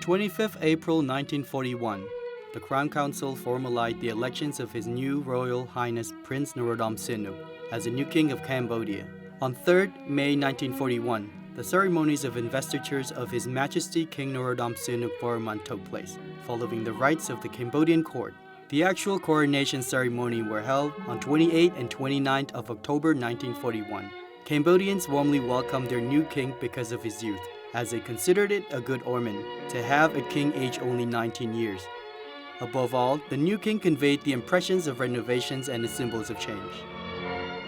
25th April 1941, the Crown Council formalized the elections of His new Royal Highness Prince Norodom Sihanouk as the new King of Cambodia. On 3rd May 1941, the ceremonies of investitures of His Majesty King Norodom Sihanouk Burman took place, following the rites of the Cambodian court. The actual coronation ceremony were held on 28th and 29th of October 1941. Cambodians warmly welcomed their new king because of his youth, as they considered it a good omen to have a king aged only 19 years. Above all, the new king conveyed the impressions of renovations and the symbols of change.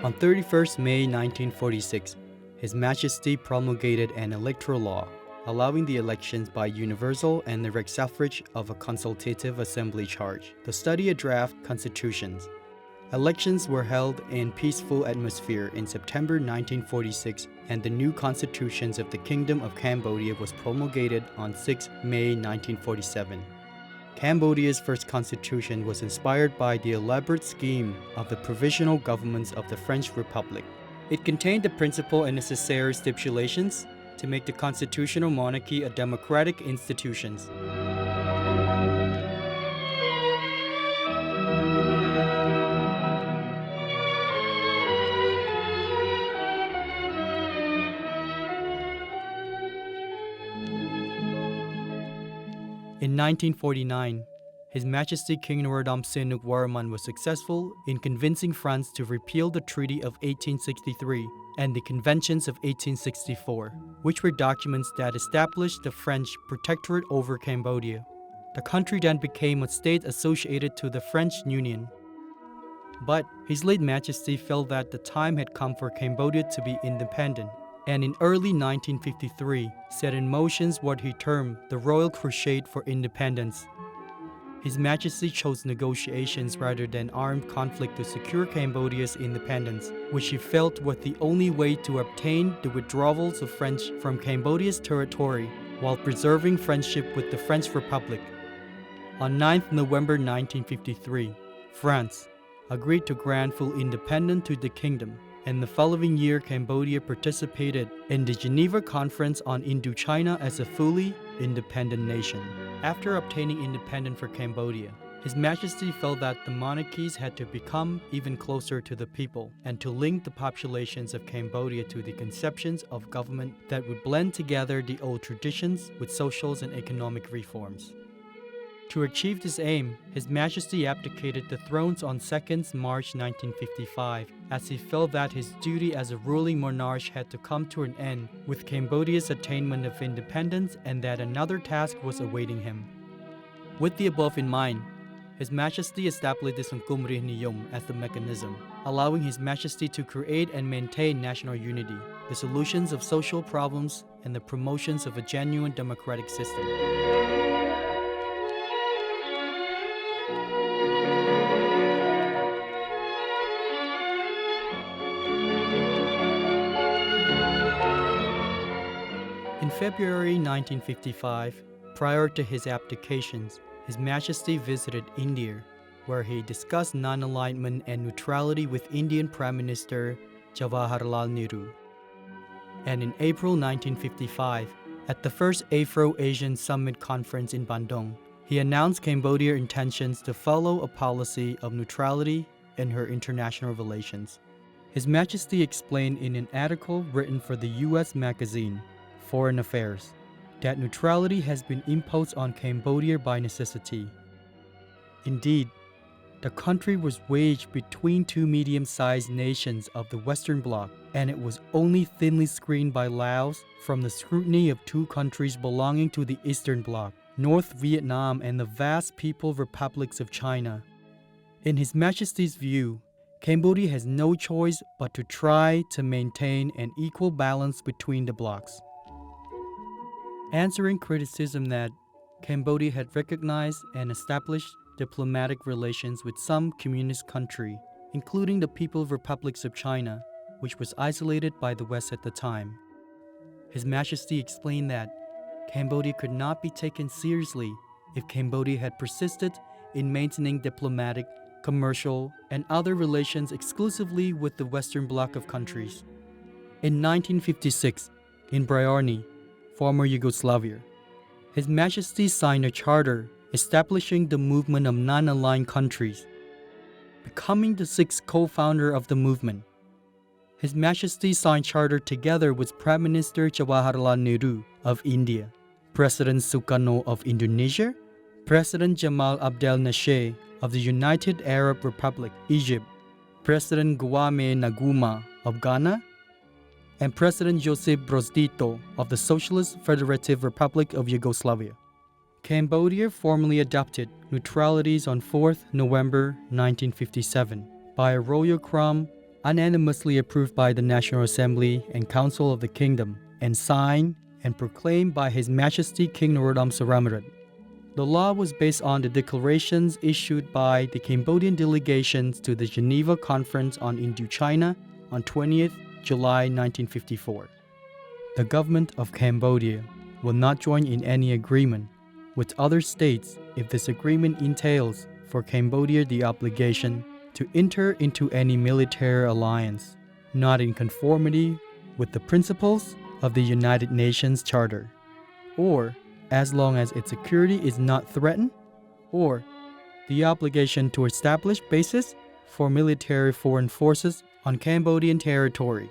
On 31st May 1946, His Majesty promulgated an electoral law, allowing the elections by universal and direct suffrage of a consultative assembly charge to study a draft constitutions. Elections were held in peaceful atmosphere in September 1946, and the new constitutions of the Kingdom of Cambodia was promulgated on 6 May 1947. Cambodia's first constitution was inspired by the elaborate scheme of the provisional governments of the French Republic. It contained the principal and necessary stipulations to make the constitutional monarchy a democratic institution. In 1949, His Majesty King Norodom Sihanouk Burman was successful in convincing France to repeal the Treaty of 1863 and the Conventions of 1864, which were documents that established the French protectorate over Cambodia. The country then became a state associated to the French Union. But His late Majesty felt that the time had come for Cambodia to be independent, and in early 1953 set in motion what he termed the Royal Crusade for Independence. His Majesty chose negotiations rather than armed conflict to secure Cambodia's independence, which he felt was the only way to obtain the withdrawals of French from Cambodia's territory while preserving friendship with the French Republic. On 9th November 1953, France agreed to grant full independence to the kingdom, and the following year Cambodia participated in the Geneva Conference on Indochina as a fully independent nation. After obtaining independence for Cambodia, His Majesty felt that the monarchies had to become even closer to the people and to link the populations of Cambodia to the conceptions of government that would blend together the old traditions with social and economic reforms. To achieve this aim, His Majesty abdicated the thrones on 2nd March 1955, as he felt that his duty as a ruling monarch had to come to an end with Cambodia's attainment of independence and that another task was awaiting him. With the above in mind, His Majesty established the Sangkum Rih Niyom as the mechanism, allowing His Majesty to create and maintain national unity, the solutions of social problems, and the promotions of a genuine democratic system. In February 1955, prior to his abdications, His Majesty visited India, where he discussed non-alignment and neutrality with Indian Prime Minister Jawaharlal Nehru. And in April 1955, at the first Afro-Asian Summit Conference in Bandung, he announced Cambodia's intentions to follow a policy of neutrality in her international relations. His Majesty explained in an article written for the U.S. magazine, Foreign Affairs, that neutrality has been imposed on Cambodia by necessity. Indeed, the country was wedged between two medium-sized nations of the Western Bloc, and it was only thinly screened by Laos from the scrutiny of two countries belonging to the Eastern Bloc, North Vietnam and the vast People's Republics of China. In His Majesty's view, Cambodia has no choice but to try to maintain an equal balance between the blocs. Answering criticism that Cambodia had recognized and established diplomatic relations with some communist country, including the People's Republics of China, which was isolated by the West at the time. His Majesty explained that Cambodia could not be taken seriously if Cambodia had persisted in maintaining diplomatic, commercial, and other relations exclusively with the Western Bloc of countries. In 1956, in Bryarni, former Yugoslavia, His Majesty signed a charter establishing the movement of non-aligned countries, becoming the sixth co-founder of the movement. His Majesty signed charter together with Prime Minister Jawaharlal Nehru of India, President Sukarno of Indonesia, President Jamal Abdel Nasser of the United Arab Republic, Egypt, President Kwame Nkrumah of Ghana, and President Joseph Broz Tito of the Socialist Federative Republic of Yugoslavia. Cambodia formally adopted neutralities on 4th November 1957 by a royal crown unanimously approved by the National Assembly and Council of the Kingdom and signed and proclaimed by His Majesty King Norodom Sihanouk. The law was based on the declarations issued by the Cambodian delegations to the Geneva Conference on Indochina on 20th July 1954. The government of Cambodia will not join in any agreement with other states if this agreement entails for Cambodia the obligation to enter into any military alliance, not in conformity with the principles of the United Nations Charter, or as long as its security is not threatened, or the obligation to establish bases for military foreign forces on Cambodian territory.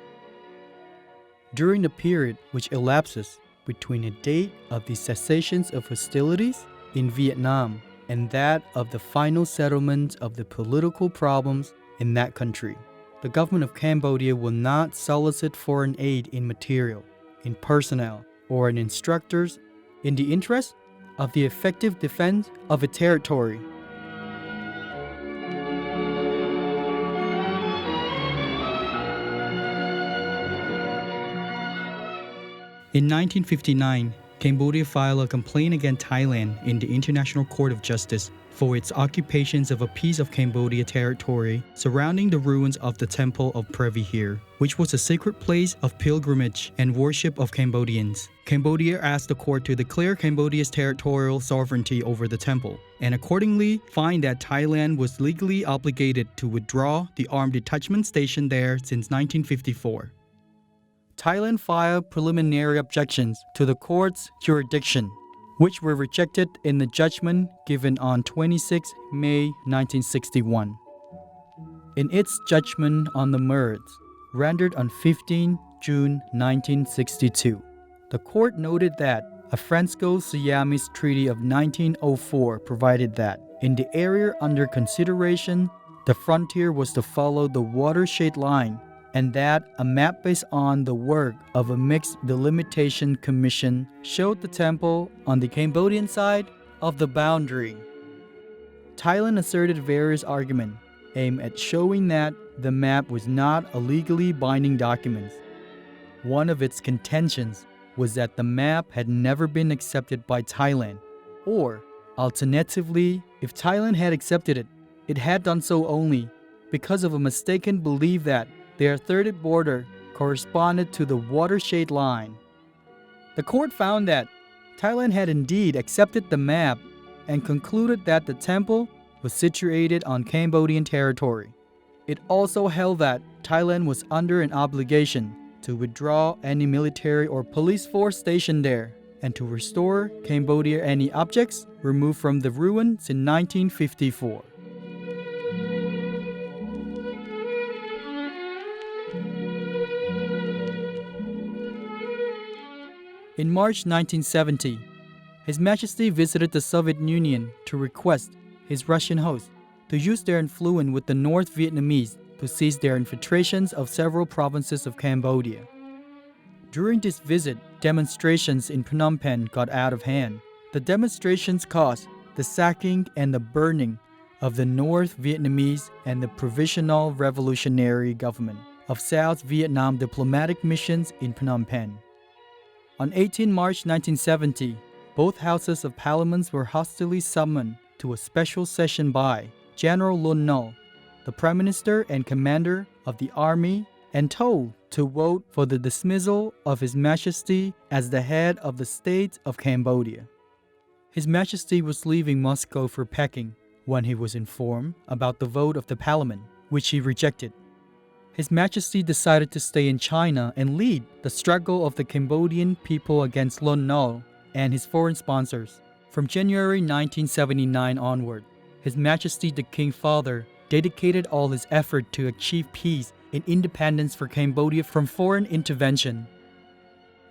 During the period which elapses between the date of the cessations of hostilities in Vietnam and that of the final settlement of the political problems in that country, the government of Cambodia will not solicit foreign aid in material, in personnel, or in instructors in the interest of the effective defense of its territory. In 1959, Cambodia filed a complaint against Thailand in the International Court of Justice for its occupations of a piece of Cambodia territory surrounding the ruins of the Temple of Previhir, which was a sacred place of pilgrimage and worship of Cambodians. Cambodia asked the court to declare Cambodia's territorial sovereignty over the temple, and accordingly find that Thailand was legally obligated to withdraw the armed detachment stationed there since 1954. Thailand filed preliminary objections to the court's jurisdiction, which were rejected in the judgment given on 26 May 1961. In its judgment on the merits, rendered on 15 June 1962, the court noted that a Franco-Siamese Treaty of 1904 provided that, in the area under consideration, the frontier was to follow the watershed line, and that a map based on the work of a mixed delimitation commission showed the temple on the Cambodian side of the boundary. Thailand asserted various arguments aimed at showing that the map was not a legally binding document. One of its contentions was that the map had never been accepted by Thailand, or alternatively, if Thailand had accepted it, it had done so only because of a mistaken belief that their third border corresponded to the watershed line. The court found that Thailand had indeed accepted the map and concluded that the temple was situated on Cambodian territory. It also held that Thailand was under an obligation to withdraw any military or police force stationed there and to restore Cambodia any objects removed from the ruins in 1954. In March 1970, His Majesty visited the Soviet Union to request his Russian host to use their influence with the North Vietnamese to seize their infiltrations of several provinces of Cambodia. During this visit, demonstrations in Phnom Penh got out of hand. The demonstrations caused the sacking and the burning of the North Vietnamese and the Provisional Revolutionary Government of South Vietnam diplomatic missions in Phnom Penh. On 18 March 1970, both houses of parliament were hastily summoned to a special session by General Lon Nol, the Prime Minister and Commander of the Army, and told to vote for the dismissal of His Majesty as the head of the state of Cambodia. His Majesty was leaving Moscow for Peking when he was informed about the vote of the parliament, which he rejected. His Majesty decided to stay in China and lead the struggle of the Cambodian people against Lon Nol and his foreign sponsors. From January 1979 onward, His Majesty the King Father dedicated all his effort to achieve peace and independence for Cambodia from foreign intervention.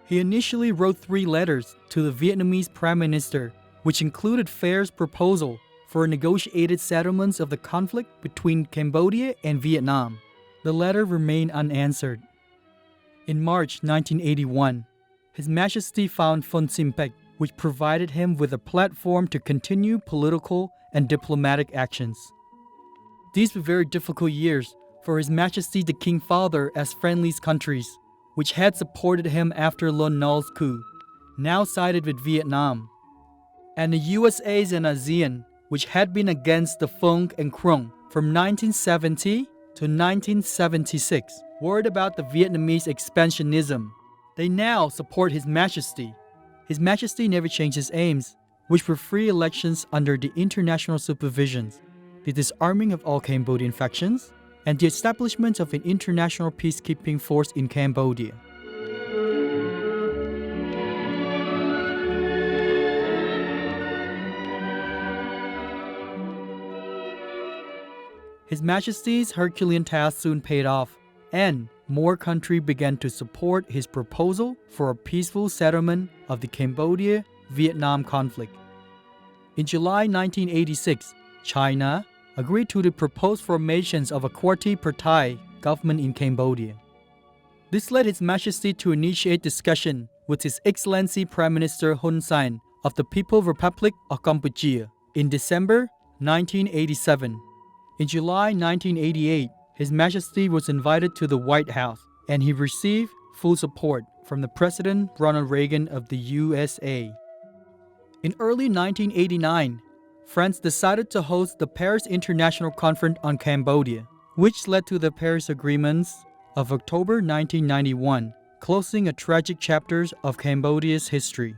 He initially wrote 3 letters to the Vietnamese Prime Minister, which included Phair's proposal for negotiated settlements of the conflict between Cambodia and Vietnam. The letter remained unanswered. In March 1981, His Majesty found Phon Simpek, which provided him with a platform to continue political and diplomatic actions. These were very difficult years for His Majesty the King Father as friendly countries, which had supported him after Lon Nol's coup, now sided with Vietnam, and the USAs and ASEAN, which had been against the Phong and Krong from 1970 to 1976, worried about the Vietnamese expansionism. They now support His Majesty. His Majesty never changed his aims, which were free elections under the international supervisions, the disarming of all Cambodian factions, and the establishment of an international peacekeeping force in Cambodia. His Majesty's Herculean task soon paid off, and more countries began to support his proposal for a peaceful settlement of the Cambodia-Vietnam conflict. In July 1986, China agreed to the proposed formations of a quadripartite government in Cambodia. This led His Majesty to initiate discussion with His Excellency Prime Minister Hun Sen of the People's Republic of Cambodia in December 1987. In July 1988, His Majesty was invited to the White House, and he received full support from the President Ronald Reagan of the USA. In early 1989, France decided to host the Paris International Conference on Cambodia, which led to the Paris Agreements of October 1991, closing a tragic chapter of Cambodia's history.